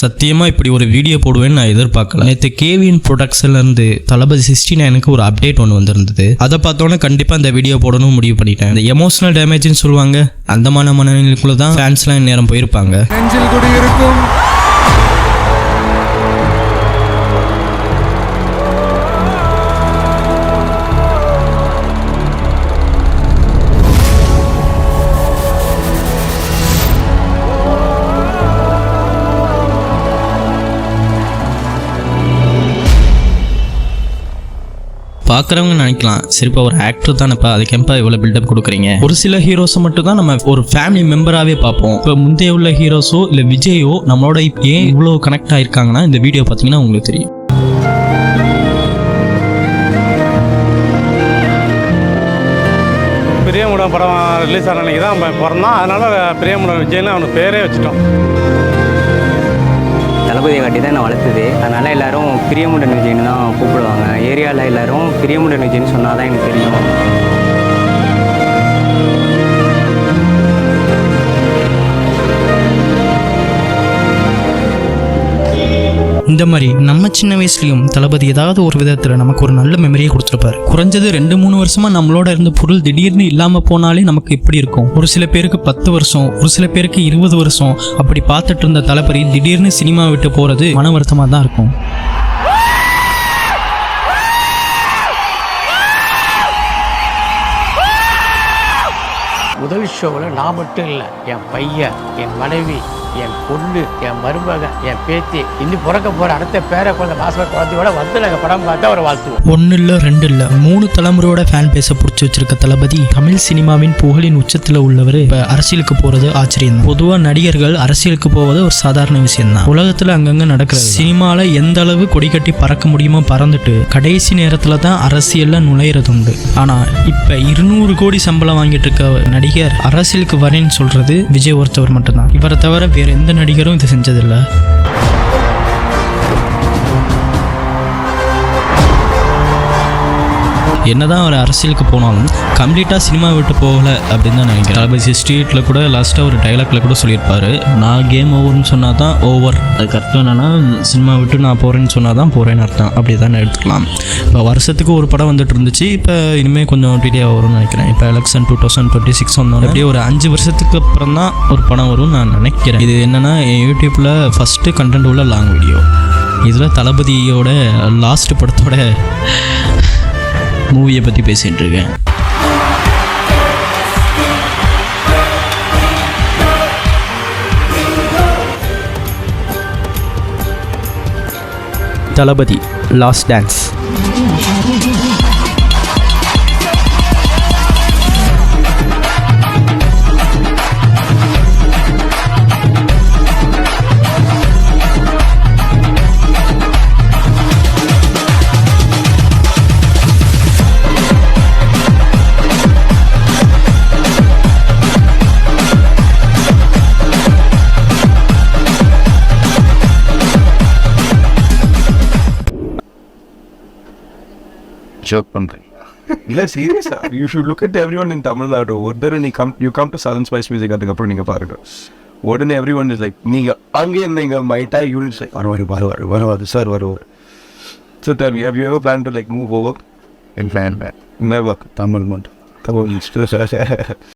சத்தியமாக இப்படி ஒரு வீடியோ போடுவேன்னு நான் எதிர்பார்க்கல. நேற்று கேவின் ப்ரொடக்ஷன்லேருந்து தளபதி 69க்கு ஒரு அப்டேட் ஒன்று வந்திருந்தது. அதை பார்த்தோன்னே கண்டிப்பாக இந்த வீடியோ போடணும் முடிவு பண்ணிட்டேன். இந்த எமோஷனல் டேமேஜ்னு சொல்லுவாங்க, அந்த மனநிலைக்குள்ள தான் ஃபேன்ஸ்லாம் நேரம் போயிருப்பாங்க. நெஞ்சில் குடி இருக்கும் பார்க்குறவங்க நினைக்கலாம், சரிப்பா ஒரு ஆக்டர் தானேப்பா, அதுக்கேப்பா இவ்வளோ பில்டப் கொடுக்குறீங்க. ஒரு சில ஹீரோஸை மட்டும் தான் நம்ம ஒரு ஃபேமிலி மெம்பராகவே பார்ப்போம். இப்போ முந்தைய உள்ள ஹீரோஸோ இல்லை விஜயோ நம்மளோட ஏன் இவ்வளோ கனெக்ட் ஆகிருக்காங்கன்னா இந்த வீடியோ பார்த்தீங்கன்னா உங்களுக்கு தெரியும். பிரியமுடன் படம் ரிலீஸ் ஆன அன்றைக்கி தான் பிறந்தான். அதனால் பிரியமுடன் விஜய்னு அவனுக்கு பேரே வச்சுட்டோம். தளபதியை காட்டி தான் நான் வளர்த்துது. அதனால் எல்லோரும் பிரியமுடன் விஜய்னு தான் கூப்பிடுவாங்க. ஏரியாவில் எல்லோரும் பிரியமுடன் விஜய்னு சொன்னால் தான் எனக்கு தெரியும். இந்த மாதிரி நம்ம சின்ன வயசுலையும் தளபதி ஏதாவது ஒரு விதத்தில் நமக்கு ஒரு நல்ல மெமரியை கொடுத்துருப்பாரு. குறைஞ்சது 2-3 வருஷமா நம்மளோட இருந்த பொருள் திடீர்னு இல்லாமல் போனாலே நமக்கு எப்படி இருக்கும்? ஒரு சில பேருக்கு 10 வருஷம், ஒரு சில பேருக்கு 20 வருஷம் அப்படி பார்த்துட்டு இருந்த தளபதி திடீர்னு சினிமா விட்டு போகிறது மன வருத்தமாக தான் இருக்கும். முதல் ஷோவில் நான் மட்டும் இல்லை, என் பையன், என் மனைவி, என் பொண்ணு, என் மருமக, என் பேத்தி, இன்னும் பிறக்க போகிற அடுத்த பேர குழந்தை மாச குழந்தையோட வந்து நாங்கள் படம் பார்த்தா அவரை வாழ்த்துவோம். 1 இல்லை 2 இல்லை 3 தலைமுறையோட ஃபேன் பேச பிடிச்சி வச்சிருக்க தளபதி தமிழ் சினிமாவின் புகழின் உச்சத்தில் உள்ளவர் இப்போ அரசியலுக்கு போகிறது ஆச்சரியம் தான். பொதுவாக நடிகர்கள் அரசியலுக்கு போவது ஒரு சாதாரண விஷயம் தான். உலகத்தில் அங்கங்கே நடக்கிறது. சினிமாவில் எந்த அளவு கொடி கட்டி பறக்க முடியுமோ பறந்துட்டு கடைசி நேரத்தில் தான் அரசியலில் நுழையிறது உண்டு. ஆனால் இப்போ 200 கோடி சம்பளம் வாங்கிட்டு இருக்க நடிகர் அரசியலுக்கு வரேன்னு சொல்றது விஜய் ஒருத்தவர் மட்டும்தான். இவரை தவிர வேற எந்த நடிகரும் இதை செஞ்சதில்லை. என்னதான் அவர் அரசியலுக்கு போனாலும் கம்ப்ளீட்டாக சினிமா விட்டு போகலை அப்படின்னு தான் நினைக்கிறேன். தளபதி 68 கூட லாஸ்ட்டாக ஒரு டைலாக்ல கூட சொல்லியிருப்பாரு, நான் கேம் ஓவர்னு சொன்னால் தான் ஓவர். அதுக்கு அர்த்தம் என்னன்னா சினிமா விட்டு நான் போகிறேன்னு சொன்னால் தான் போகிறேன்னு அர்த்தம். அப்படி தான் எடுத்துக்கலாம். இப்போ வருஷத்துக்கு ஒரு படம் வந்துட்டு இருந்துச்சு, இப்போ இனிமேல் கொஞ்சம் டிலே வரும்னு நினைக்கிறேன். இப்போ எலெக்ஷன் 2026 வந்தோம், அப்படியே ஒரு 5 வருஷத்துக்கு அப்புறம் தான் ஒரு படம் வரும்னு நான் நினைக்கிறேன். இது என்னென்னா என் யூடியூப்பில் ஃபஸ்ட்டு கண்டென்ட் உள்ள லாங் வீடியோ. இதில் தளபதியோட லாஸ்ட் படத்தோட மூவியை பற்றி பேசிகிட்டு இருக்கேன். தளபதி லாஸ்ட் டான்ஸ். joke பண்றேன் இல்ல சீரியஸா. you should look at everyone in Tamil Nadu. ஒருத்தர் you come to Southern Spice Music அதுக்கு அப்புறம் நீங்க பாருங்க, உடனே everyone is like நீங்க அங்கே நீங்க மைட்டா யூனிட்ஸ் லைக் வருவாரு சார் வருவார். So tell me, have you ever planned to like move over? In plan never. Tamil மட்டும்